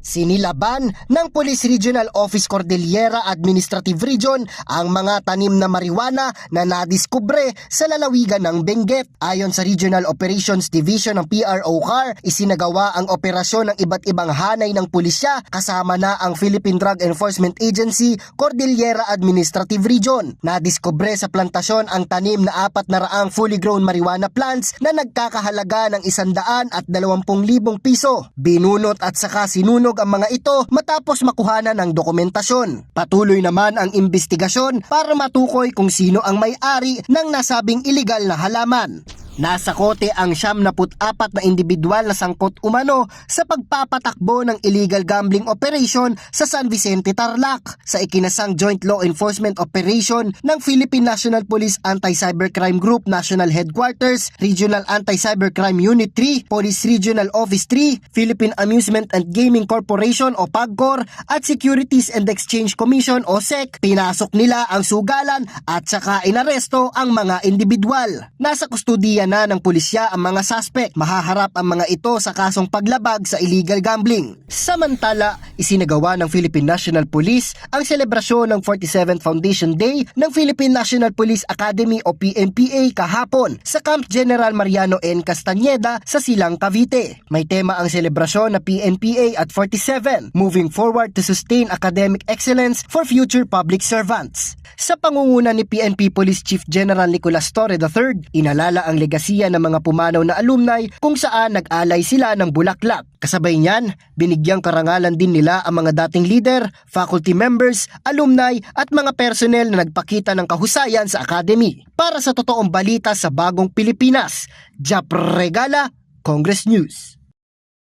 Sinilaban ng Police Regional Office Cordillera Administrative Region ang mga tanim na marijuana na nadiskubre sa lalawigan ng Benguet. Ayon sa Regional Operations Division ng PRO CAR, isinagawa ang operasyon ng iba't ibang hanay ng pulisya kasama na ang Philippine Drug Enforcement Agency Cordillera Administrative Region. Nadiskubre sa plantasyon ang tanim na 400 fully grown marijuana plants na nagkakahalaga ng 120,000 piso. Binunot at saka sinunog ang mga ito matapos makuhanan ng dokumentasyon. Patuloy naman ang imbestigasyon para matukoy kung sino ang may-ari ng nasabing iligal na halaman. Nasa kote ang 74 na individual na sangkot umano sa pagpapatakbo ng illegal gambling operation sa San Vicente, Tarlac sa ikinasang Joint Law Enforcement Operation ng Philippine National Police Anti-Cybercrime Group National Headquarters, Regional Anti-Cybercrime Unit 3, Police Regional Office 3, Philippine Amusement and Gaming Corporation o PAGCOR at Securities and Exchange Commission o SEC. Pinasok nila ang sugalan at saka inaresto ang mga individual. Nasa kustudiya na ng pulisya ang mga suspect. Mahaharap ang mga ito sa kasong paglabag sa illegal gambling. Samantala, isinagawa ng Philippine National Police ang selebrasyon ng 47th Foundation Day ng Philippine National Police Academy o PNPA kahapon sa Camp General Mariano N. Castañeda sa Silang, Cavite. May tema ang selebrasyon na PNPA at 47, Moving Forward to Sustain Academic Excellence for Future Public Servants. Sa pangunguna ni PNP Police Chief General Nicolas Torre III, inalala ang legasiya ng mga pumanaw na alumni kung saan nag-alay sila ng bulaklak. Kasabay niyan, binigyang karangalan din nila ang mga dating leader, faculty members, alumni at mga personnel na nagpakita ng kahusayan sa academy. Para sa totoong balita sa bagong Pilipinas, Jap Regala, Congress News.